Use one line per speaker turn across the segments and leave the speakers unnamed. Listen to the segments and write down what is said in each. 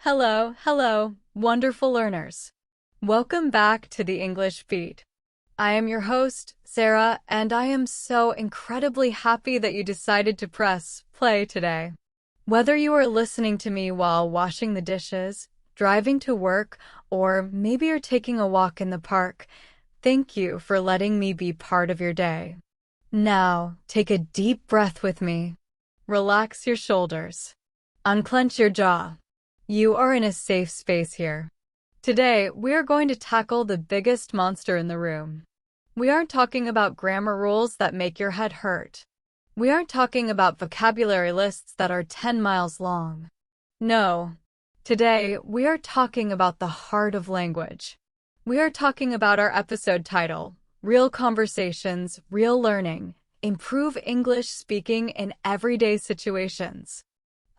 Hello, wonderful learners. Welcome back to the English Beat. I am your host, Sarah, and I am so incredibly happy that you decided to press play today. Whether you are listening to me while washing the dishes, driving to work, or maybe you're taking a walk in the park, thank you for letting me be part of your day. Now, take a deep breath with me. Relax your shoulders. Unclench your jaw. You are in a safe space here. Today, we are going to tackle the biggest monster in the room. We aren't talking about grammar rules that make your head hurt. We aren't talking about vocabulary lists that are 10 miles long. No. Today, we are talking about the heart of language. We are talking about our episode title, Real Conversations, Real Learning, Improve English Speaking in Everyday Situations.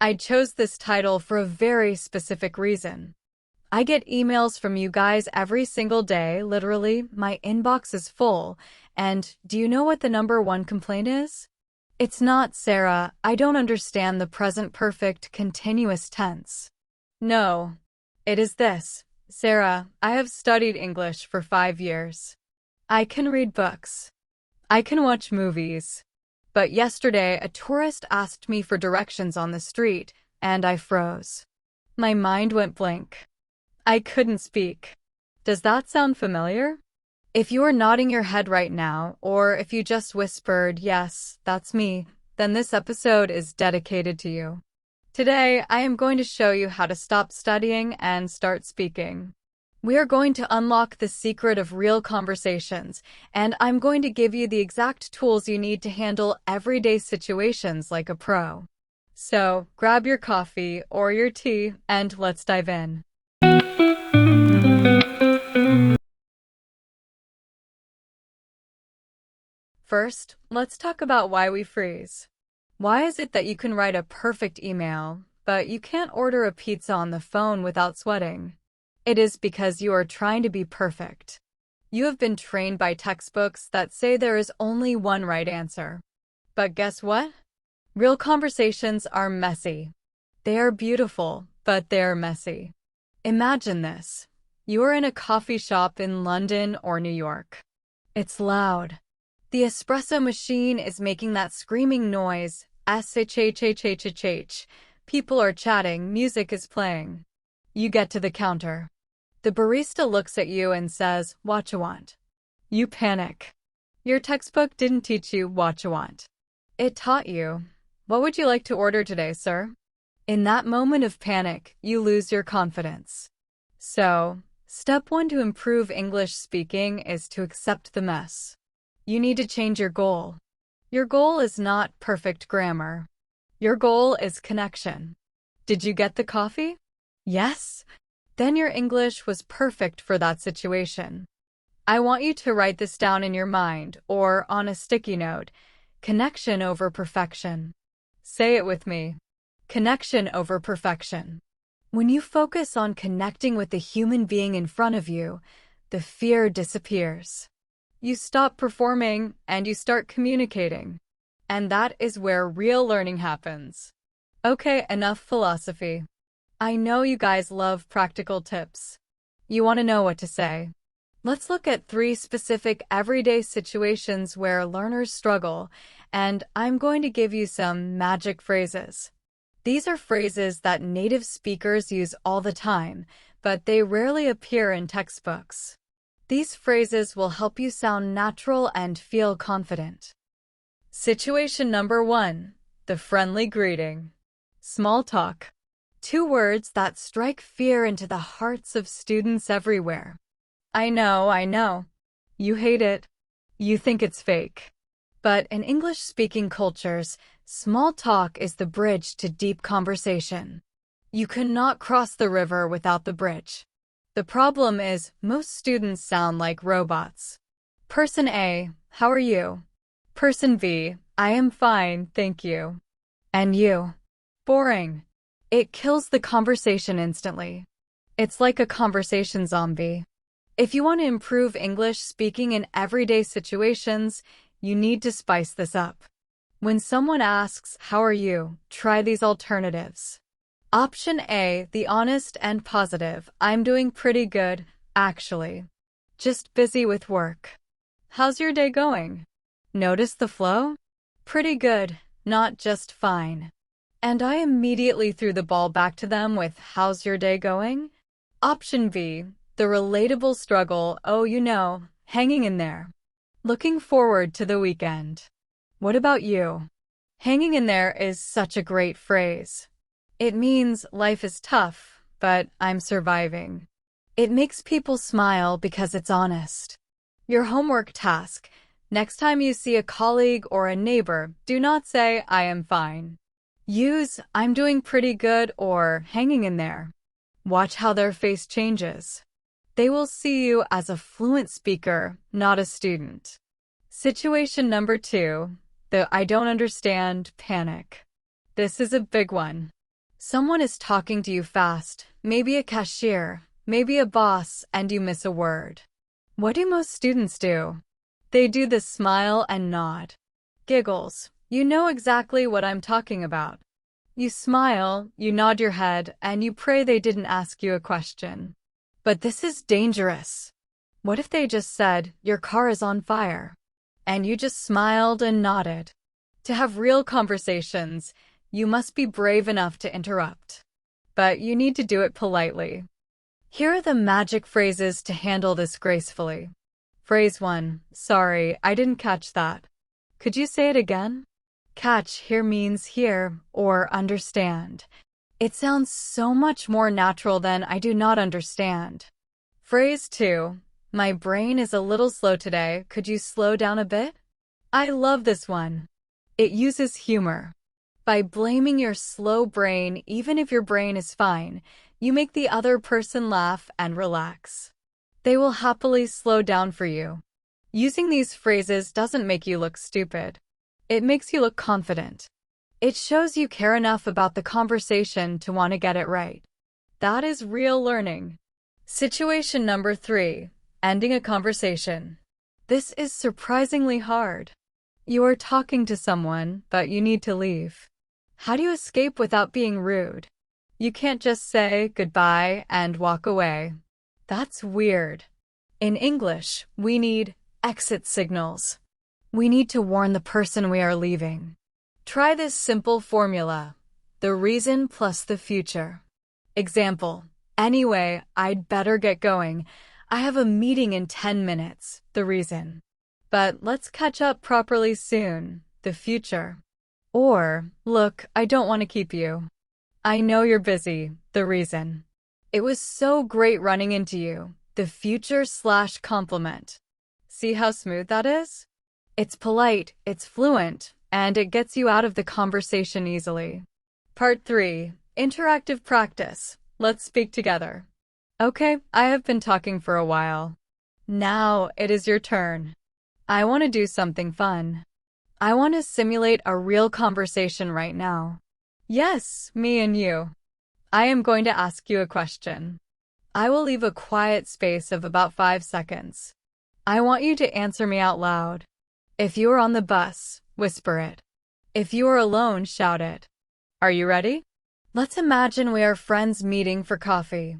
I chose this title for a very specific reason. I get emails from you guys every single day, literally, my inbox is full, and do you know what the number one complaint is? It's not, Sarah, I don't understand the present perfect continuous tense. No, it is this, Sarah, I have studied English for 5 years. I can read books. I can watch movies. But yesterday, a tourist asked me for directions on the street, and I froze. My mind went blank. I couldn't speak. Does that sound familiar? If you are nodding your head right now, or if you just whispered, yes, that's me, then this episode is dedicated to you. Today, I am going to show you how to stop studying and start speaking. We are going to unlock the secret of real conversations, and I'm going to give you the exact tools you need to handle everyday situations like a pro. So, grab your coffee or your tea, and let's dive in. First, let's talk about why we freeze. Why is it that you can write a perfect email, but you can't order a pizza on the phone without sweating? It is because you are trying to be perfect. You have been trained by textbooks that say there is only one right answer. But guess what? Real conversations are messy. They are beautiful, but they are messy. Imagine this. You are in a coffee shop in London or New York. It's loud. The espresso machine is making that screaming noise, shhhhhh. People are chatting, music is playing. You get to the counter. The barista looks at you and says, "What you want?" You panic. Your textbook didn't teach you what you want. It taught you, "What would you like to order today, sir?" In that moment of panic, you lose your confidence. So, step 1 to improve English speaking is to accept the mess. You need to change your goal. Your goal is not perfect grammar. Your goal is connection. Did you get the coffee? Yes? Then your English was perfect for that situation. I want you to write this down in your mind or on a sticky note. Connection over perfection. Say it with me. Connection over perfection. When you focus on connecting with the human being in front of you, the fear disappears. You stop performing and you start communicating. And that is where real learning happens. Okay, enough philosophy. I know you guys love practical tips. You want to know what to say. Let's look at 3 specific everyday situations where learners struggle, and I'm going to give you some magic phrases. These are phrases that native speakers use all the time, but they rarely appear in textbooks. These phrases will help you sound natural and feel confident. Situation number 1, the friendly greeting. Small talk. 2 words that strike fear into the hearts of students everywhere. I know. You hate it. You think it's fake. But in English-speaking cultures, small talk is the bridge to deep conversation. You cannot cross the river without the bridge. The problem is, most students sound like robots. Person A, how are you? Person B, I am fine, thank you. And you? Boring. It kills the conversation instantly. It's like a conversation zombie. If you want to improve English speaking in everyday situations, you need to spice this up. When someone asks, "How are you?" try these alternatives. Option A, the honest and positive. I'm doing pretty good, actually. Just busy with work. How's your day going? Notice the flow? Pretty good, not just fine. And I immediately threw the ball back to them with, how's your day going? Option B, the relatable struggle, oh hanging in there. Looking forward to the weekend. What about you? Hanging in there is such a great phrase. It means life is tough, but I'm surviving. It makes people smile because it's honest. Your homework task. Next time you see a colleague or a neighbor, do not say, I am fine. Use, I'm doing pretty good or hanging in there. Watch how their face changes. They will see you as a fluent speaker, not a student. Situation number 2, the I don't understand panic. This is a big one. Someone is talking to you fast, maybe a cashier, maybe a boss, and you miss a word. What do most students do? They do the smile and nod. Giggles. You know exactly what I'm talking about. You smile, you nod your head, and you pray they didn't ask you a question. But this is dangerous. What if they just said, your car is on fire? And you just smiled and nodded. To have real conversations, you must be brave enough to interrupt. But you need to do it politely. Here are the magic phrases to handle this gracefully. Phrase 1. Sorry, I didn't catch that. Could you say it again? Catch here means hear or understand. It sounds so much more natural than I do not understand. Phrase 2. My brain is a little slow today. Could you slow down a bit? I love this one. It uses humor. By blaming your slow brain, even if your brain is fine, you make the other person laugh and relax. They will happily slow down for you. Using these phrases doesn't make you look stupid. It makes you look confident. It shows you care enough about the conversation to want to get it right. That is real learning. Situation number 3. Ending a conversation. This is surprisingly hard. You are talking to someone, but you need to leave. How do you escape without being rude? You can't just say goodbye and walk away. That's weird. In English, we need exit signals. We need to warn the person we are leaving. Try this simple formula. The reason plus the future. Example. Anyway, I'd better get going. I have a meeting in 10 minutes. The reason. But let's catch up properly soon. The future. Or, look, I don't want to keep you. I know you're busy. The reason. It was so great running into you. The future/compliment. See how smooth that is? It's polite, it's fluent, and it gets you out of the conversation easily. Part 3. Interactive practice. Let's speak together. Okay, I have been talking for a while. Now it is your turn. I want to do something fun. I want to simulate a real conversation right now. Yes, me and you. I am going to ask you a question. I will leave a quiet space of about 5 seconds. I want you to answer me out loud. If you are on the bus, whisper it. If you are alone, shout it. Are you ready? Let's imagine we are friends meeting for coffee.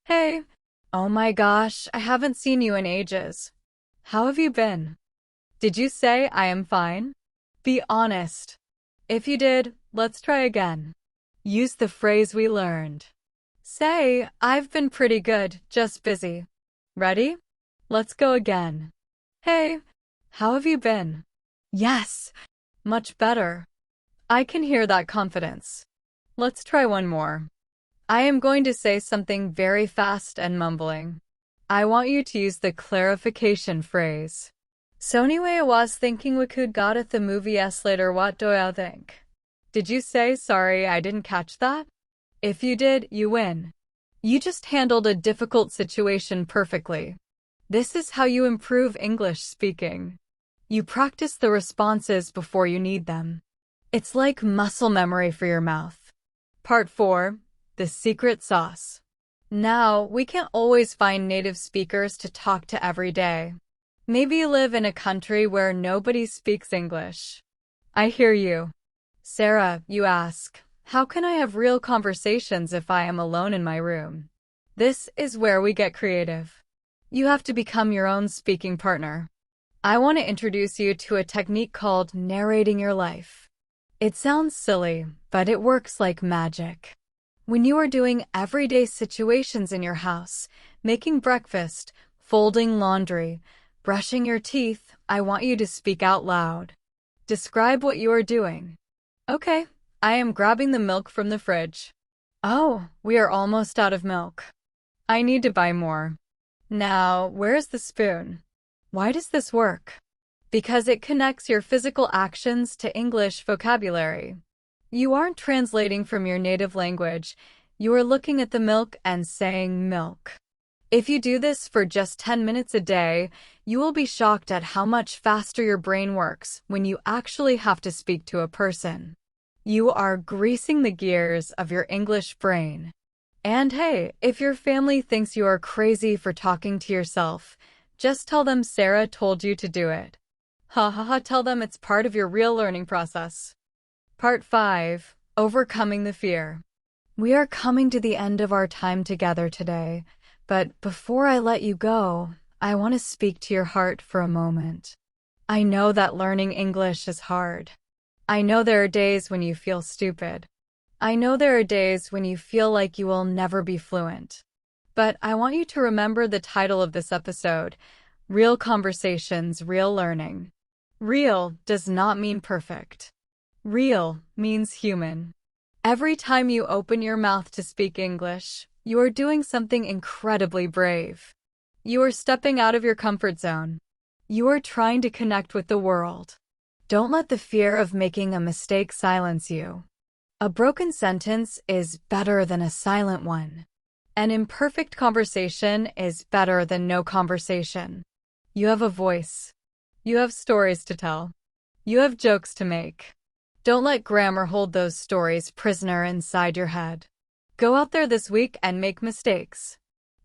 Hey. Oh my gosh, I haven't seen you in ages. How have you been? Did you say I am fine? Be honest. If you did, let's try again. Use the phrase we learned. Say, I've been pretty good, just busy. Ready? Let's go again. Hey, how have you been? Yes, much better. I can hear that confidence. Let's try one more. I am going to say something very fast and mumbling. I want you to use the clarification phrase. So anyway, I was thinking we could go to the movies later. What do you think? Did you say sorry I didn't catch that? If you did, you win. You just handled a difficult situation perfectly. This is how you improve English speaking. You practice the responses before you need them. It's like muscle memory for your mouth. Part 4. The secret sauce. Now, we can't always find native speakers to talk to every day. Maybe you live in a country where nobody speaks English. I hear you. Sarah, you ask, How can I have real conversations if I am alone in my room? This is where we get creative. You have to become your own speaking partner. I want to introduce you to a technique called narrating your life. It sounds silly, but it works like magic. When you are doing everyday situations in your house, making breakfast, folding laundry, brushing your teeth, I want you to speak out loud. Describe what you are doing. Okay, I am grabbing the milk from the fridge. Oh, we are almost out of milk. I need to buy more. Now, where's the spoon? Why does this work? Because it connects your physical actions to English vocabulary. You aren't translating from your native language. You are looking at the milk and saying milk. If you do this for just 10 minutes a day, you will be shocked at how much faster your brain works when you actually have to speak to a person. You are greasing the gears of your English brain. And hey, if your family thinks you are crazy for talking to yourself, just tell them Sarah told you to do it. Ha ha ha, tell them it's part of your real learning process. Part 5. Overcoming the fear. We are coming to the end of our time together today, but before I let you go, I want to speak to your heart for a moment. I know that learning English is hard. I know there are days when you feel stupid. I know there are days when you feel like you will never be fluent. But I want you to remember the title of this episode, Real Conversations, Real Learning. Real does not mean perfect. Real means human. Every time you open your mouth to speak English, you are doing something incredibly brave. You are stepping out of your comfort zone. You are trying to connect with the world. Don't let the fear of making a mistake silence you. A broken sentence is better than a silent one. An imperfect conversation is better than no conversation. You have a voice. You have stories to tell. You have jokes to make. Don't let grammar hold those stories prisoner inside your head. Go out there this week and make mistakes.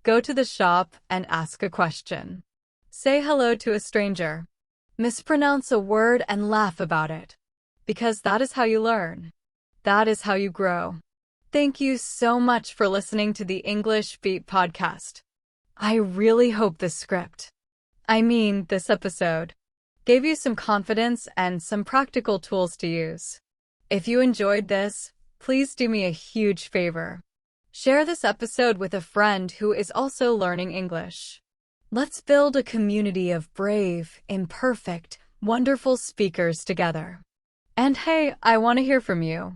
Go to the shop and ask a question. Say hello to a stranger. Mispronounce a word and laugh about it. Because that is how you learn. That is how you grow. Thank you so much for listening to the English Beat podcast. I really hope this episode, gave you some confidence and some practical tools to use. If you enjoyed this, please do me a huge favor. Share this episode with a friend who is also learning English. Let's build a community of brave, imperfect, wonderful speakers together. And hey, I want to hear from you.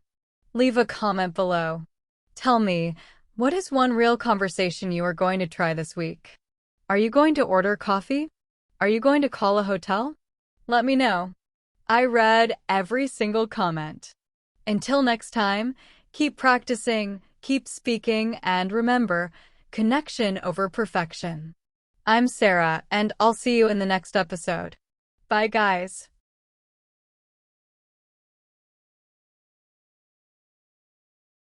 Leave a comment below. Tell me, what is one real conversation you are going to try this week? Are you going to order coffee? Are you going to call a hotel? Let me know. I read every single comment. Until next time, keep practicing, keep speaking, and remember, connection over perfection. I'm Sarah, and I'll see you in the next episode. Bye, guys.